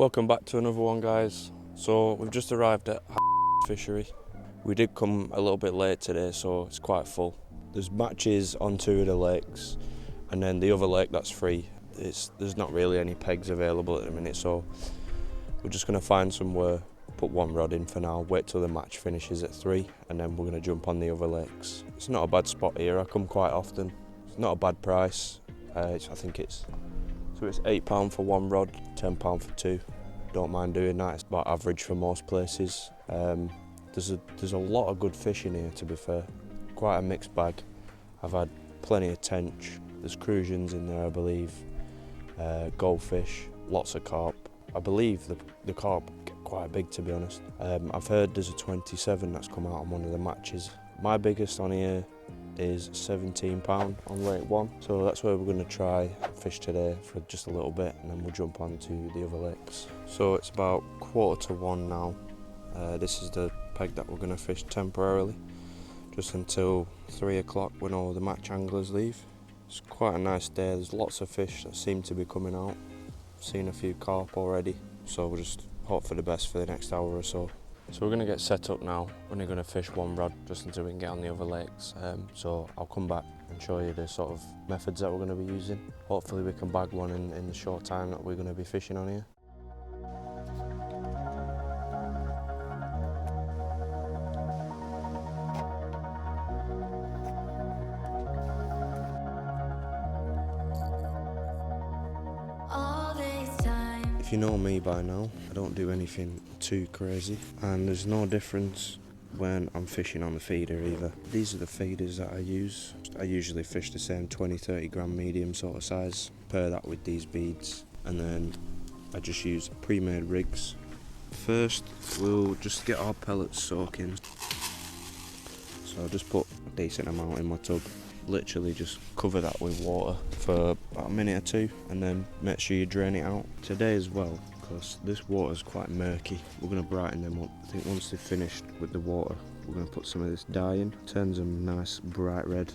Welcome back to another one, guys. So we've just arrived at fishery. We did come a little bit late today, so it's quite full. There's matches on two of the lakes, and then the other lake that's free. There's not really any pegs available at the minute, so we're just going to find somewhere, put one rod in for now, wait till the match finishes at 3, and then we're going to jump on the other lakes. It's not a bad spot here. I come quite often. It's not a bad price. I think it's £8 for one rod, £10 for two. Don't mind doing that. It's about average for most places. There's a lot of good fish in here, to be fair. Quite a mixed bag. I've had plenty of tench. There's crucians in there, I believe. Goldfish, lots of carp. I believe the carp get quite big, to be honest. I've heard there's a 27 that's come out on one of the matches. My biggest on here is £17 on rate 1, so that's where we're going to try fish today for just a little bit, and then we'll jump on to the other lakes. So it's about 1:45 now. This is the peg that we're going to fish temporarily, just until 3 o'clock when all the match anglers leave. It's quite a nice day. There's lots of fish that seem to be coming out. I've seen a few carp already, so we'll just hope for the best for the next hour or so. So we're going to get set up now. We're only going to fish one rod just until we can get on the other lakes. So I'll come back and show you the sort of methods that we're going to be using. Hopefully we can bag one in the short time that we're going to be fishing on here. If you know me by now, I don't do anything too crazy, and there's no difference when I'm fishing on the feeder either. These are the feeders that I use. I usually fish the same 20-30 gram medium sort of size, pair that with these beads, and then I just use pre-made rigs. First we'll just get our pellets soaking, so I'll just put a decent amount in my tub. Literally just cover that with water for about a minute or two, and then make sure you drain it out. Today as well, because this water is quite murky, we're going to brighten them up. I think once they've finished with the water, we're going to put some of this dye in, turns them nice bright red.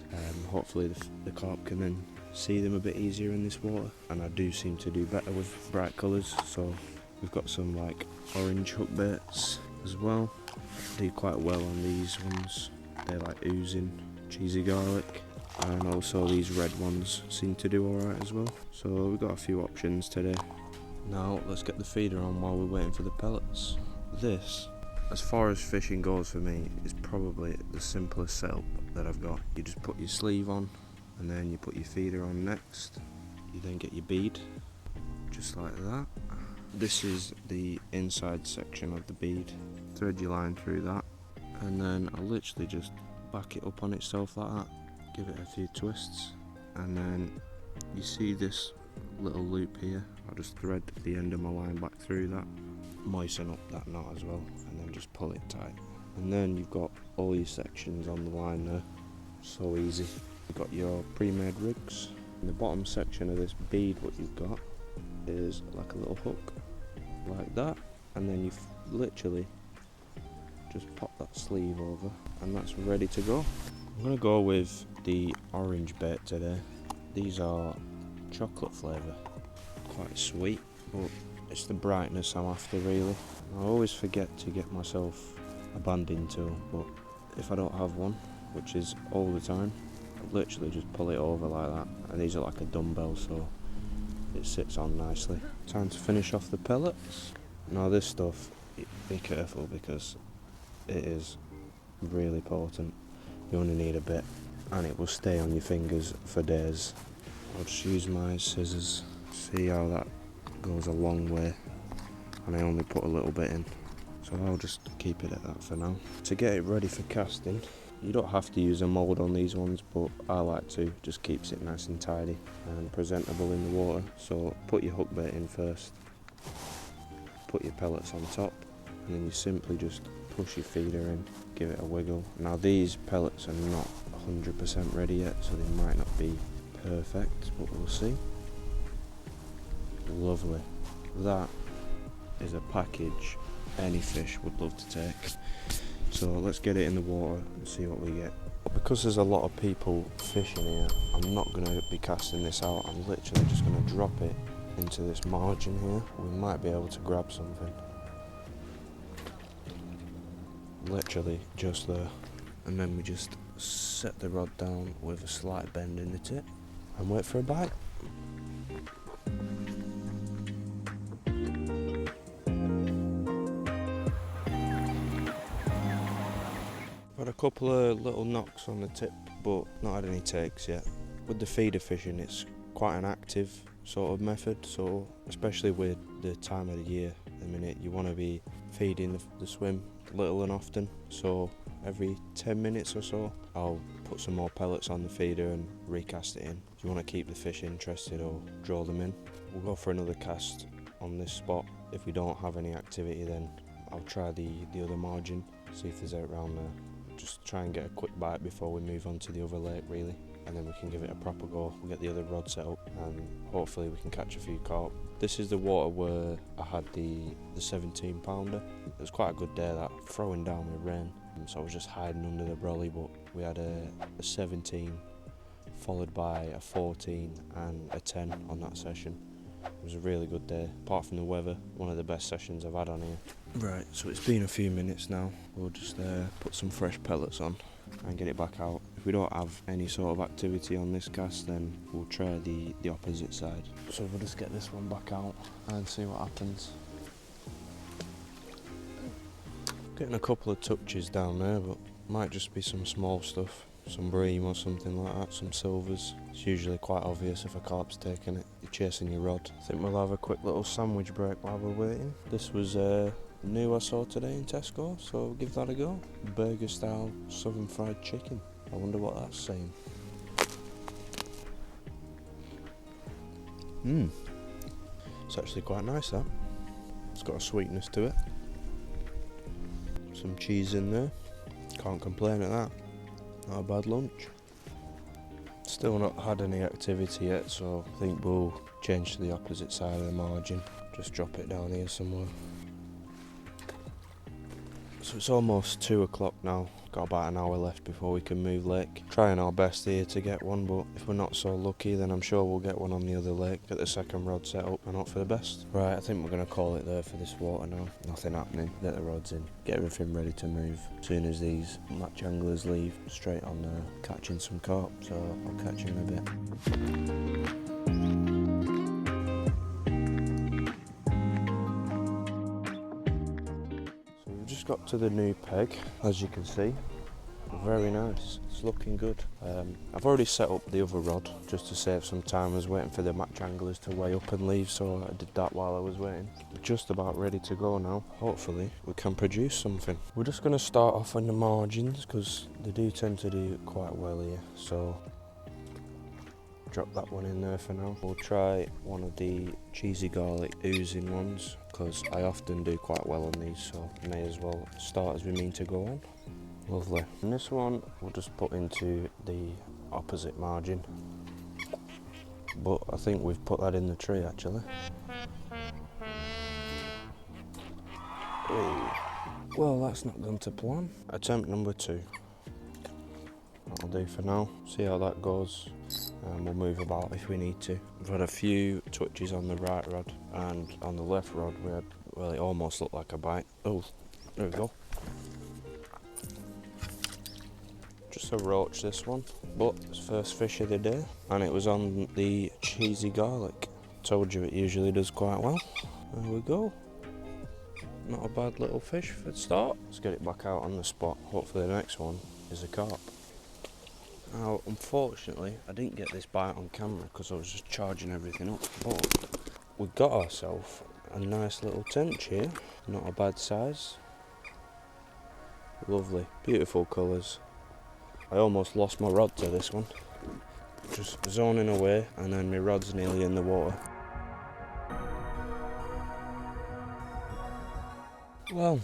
Hopefully the carp can then see them a bit easier in this water, and I do seem to do better with bright colours. So we've got some like orange hook baits as well. I do quite well on these ones. They're like oozing cheesy garlic. And also these red ones seem to do alright as well. So we've got a few options today. Now let's get the feeder on while we're waiting for the pellets. This, as far as fishing goes for me, is probably the simplest setup that I've got. You just put your sleeve on, and then you put your feeder on next. You then get your bead, just like that. This is the inside section of the bead. Thread your line through that, and then I'll literally just back it up on itself like that. Give it a few twists, and then you see this little loop here. I'll just thread the end of my line back through that, moisten up that knot as well, and then just pull it tight. And then you've got all your sections on the line there. So easy. You've got your pre-made rigs. In the bottom section of this bead, what you've got is like a little hook, like that, and then you literally just pop that sleeve over, and that's ready to go. I'm going to go with the orange bait today. These are chocolate flavour, quite sweet, but it's the brightness I'm after really. I always forget to get myself a banding tool, but if I don't have one, which is all the time, I literally just pull it over like that, and these are like a dumbbell, so it sits on nicely. Time to finish off the pellets. Now this stuff, be careful because it is really potent. You only need a bit, and it will stay on your fingers for days. I'll just use my scissors. See how that goes a long way, and I only put a little bit in, so I'll just keep it at that for now. To get it ready for casting, you don't have to use a mould on these ones, but I like to. Just keeps it nice and tidy and presentable in the water. So put your hook bait in first, put your pellets on top, and then you simply just push your feeder in, give it a wiggle. Now these pellets are not 100% ready yet, so they might not be perfect, but we'll see. Lovely. That is a package any fish would love to take. So let's get it in the water and see what we get. Because there's a lot of people fishing here, I'm not going to be casting this out. I'm literally just going to drop it into this margin here, we might be able to grab something. Literally just there. And then we just set the rod down with a slight bend in the tip and wait for a bite. Had a couple of little knocks on the tip, but not had any takes yet. With the feeder fishing, it's quite an active sort of method, so especially with the time of the year at the minute, you want to be feeding the swim little and often. So every 10 minutes or so, I'll put some more pellets on the feeder and recast it in. If you want to keep the fish interested or draw them in, we'll go for another cast on this spot. If we don't have any activity, then I'll try the other margin, see if there's out around there. Just try and get a quick bite before we move on to the other lake, really, and then we can give it a proper go. We'll get the other rod set up and hopefully we can catch a few carp. This is the water where I had the 17 pounder. It was quite a good day, that, throwing down with rain, so I was just hiding under the brolly, but we had a 17 followed by a 14 and a 10 on that session. It was a really good day, apart from the weather, one of the best sessions I've had on here. Right, so it's been a few minutes now. We'll just put some fresh pellets on and get it back out. If we don't have any sort of activity on this cast, then we'll try the opposite side. So we'll just get this one back out and see what happens. Getting a couple of touches down there, but might just be some small stuff. Some bream or something like that, some silvers. It's usually quite obvious if a carp's taking it. You're chasing your rod. I think we'll have a quick little sandwich break while we're waiting. This was new I saw today in Tesco, so we'll give that a go. Burger style southern fried chicken. I wonder what that's saying. It's actually quite nice, that. It's got a sweetness to it. Some cheese in there. Can't complain at that. Not a bad lunch. Still not had any activity yet, so I think we'll change to the opposite side of the margin. Just drop it down here somewhere. So it's almost 2 o'clock now. Got about an hour left before we can move lake. Trying our best here to get one, but if we're not so lucky, then I'm sure we'll get one on the other lake. Get the second rod set up and hope for the best. Right, I think we're going to call it there for this water now. Nothing happening. Get the rods in. Get everything ready to move. As soon as these match anglers leave, straight on catching some carp. So I'll catch you in a bit. Got to the new peg, as you can see. Very nice, it's looking good. I've already set up the other rod just to save some time. I was waiting for the match anglers to weigh up and leave, so I did that while I was waiting. Just about ready to go now. Hopefully we can produce something. We're just going to start off on the margins because they do tend to do quite well here, so drop that one in there for now. We'll try one of the cheesy garlic oozing ones because I often do quite well on these, so may as well start as we mean to go on. Lovely. And this one we'll just put into the opposite margin, but I think we've put that in the tree actually. Ooh. Well, that's not gone to plan. Attempt number 2. That'll do for now. See how that goes, and we'll move about if we need to. We've had a few touches on the right rod, and on the left rod we had, well, it almost looked like a bite. Oh, there we go. Just a roach, this one, but it's first fish of the day, and it was on the cheesy garlic. Told you it usually does quite well. There we go. Not a bad little fish for the start. Let's get it back out on the spot. Hopefully the next one is a carp. Now, unfortunately, I didn't get this bite on camera because I was just charging everything up, but we got ourselves a nice little tench here. Not a bad size. Lovely, beautiful colours. I almost lost my rod to this one. Just zoning away, and then my rod's nearly in the water. Well,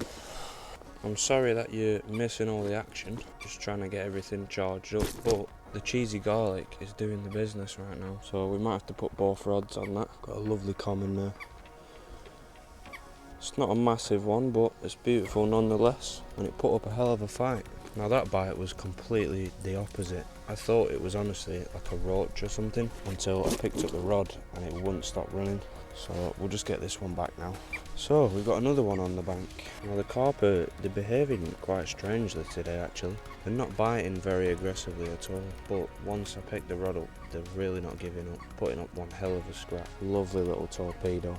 I'm sorry that you're missing all the action, just trying to get everything charged up, but the cheesy garlic is doing the business right now, so we might have to put both rods on that. Got a lovely common there. It's not a massive one, but it's beautiful nonetheless, and it put up a hell of a fight. Now that bite was completely the opposite. I thought it was honestly like a roach or something until I picked up the rod and it wouldn't stop running. So we'll just get this one back now. So we've got another one on the bank. Now the carp they're behaving quite strangely today actually. They're not biting very aggressively at all, but once I pick the rod up, they're really not giving up, putting up one hell of a scrap. Lovely little torpedo.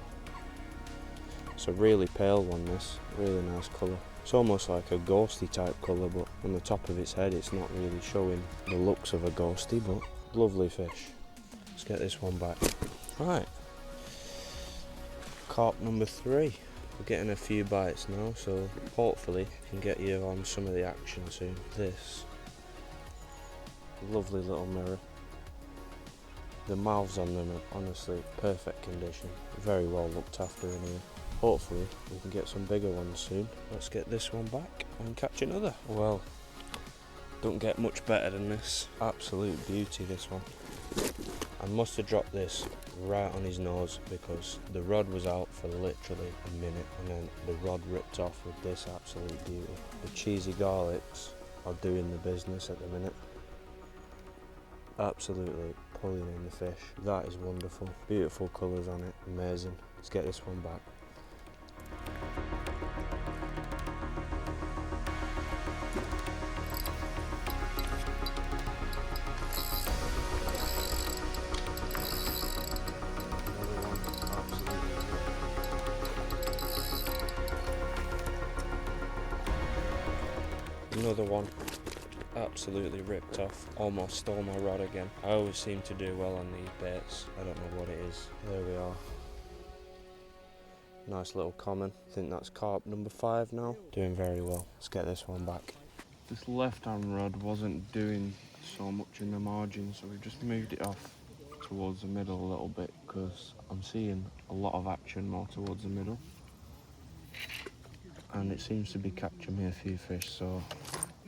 It's a really pale one, this, really nice colour. It's almost like a ghosty type colour, but on the top of its head it's not really showing the looks of a ghosty, but lovely fish. Let's get this one back. Right, carp number 3. We're getting a few bites now, so hopefully I can get you on some of the action soon. This lovely little mirror. The mouths on them are honestly perfect condition, very well looked after in here. Hopefully we can get some bigger ones soon. Let's get this one back and catch another. Well, don't get much better than this. Absolute beauty, this one. I must have dropped this right on his nose because the rod was out for literally a minute and then the rod ripped off with this absolute beauty. The cheesy garlics are doing the business at the minute. Absolutely pulling in the fish. That is wonderful. Beautiful colours on it, amazing. Let's get this one back. Another one absolutely ripped off, almost stole my rod again. I always seem to do well on these baits, I don't know what it is. There we are. Nice little common. I think that's carp number 5 now. Doing very well. Let's get this one back. This left hand rod wasn't doing so much in the margin, so we've just moved it off towards the middle a little bit because I'm seeing a lot of action more towards the middle. And it seems to be catching me a few fish, so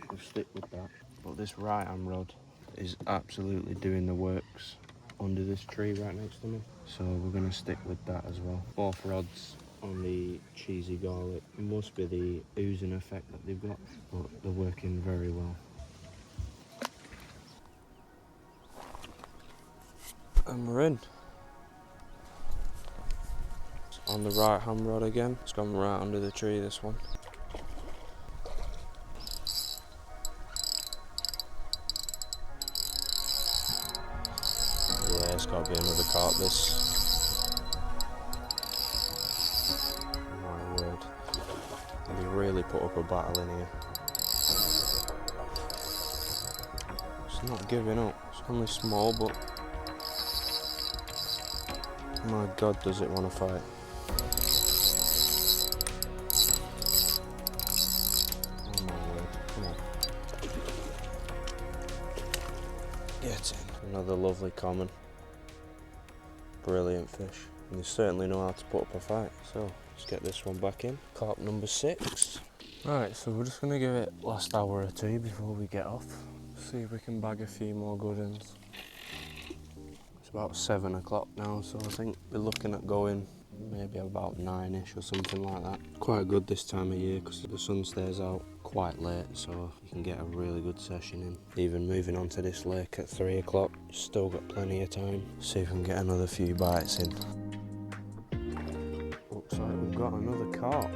we'll stick with that. But this right hand rod is absolutely doing the works under this tree right next to me, so we're going to stick with that as well. Both rods on the cheesy garlic. It must be the oozing effect that they've got, but they're working very well. And we're in. On the right hand rod again. It's gone right under the tree, this one. Yeah, it's got to be another carp, this. My word. They really put up a battle in here. It's not giving up. It's only small, but my God, does it want to fight. Get in. Another lovely common. Brilliant fish. And they certainly know how to put up a fight. So let's get this one back in. Carp number 6. Right, so we're just going to give it last hour or two before we get off. See if we can bag a few more good ones. It's about 7 o'clock now, so I think we're looking at going maybe about 9ish or something like that. Quite good this time of year because the sun stays out quite late, so you can get a really good session in. Even moving on to this lake at 3 o'clock, still got plenty of time. See if we can get another few bites in. Looks like we've got another carp.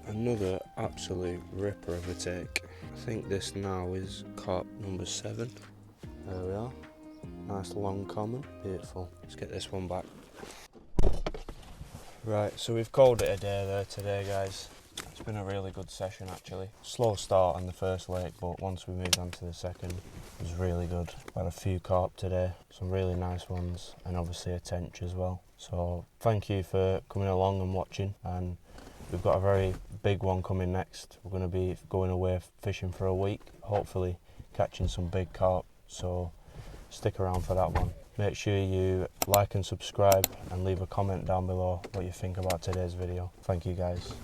Another absolute ripper of a take. I think this now is carp number 7. There we are. Nice long common, beautiful. Let's get this one back. Right, so we've called it a day there today, guys. It's been a really good session actually. Slow start on the first lake, but once we moved on to the second, it was really good. Had a few carp today, some really nice ones, and obviously a tench as well. So thank you for coming along and watching, and we've got a very big one coming next. We're going to be going away fishing for a week, hopefully catching some big carp, so stick around for that one. Make sure you like and subscribe and leave a comment down below what you think about today's video. Thank you guys.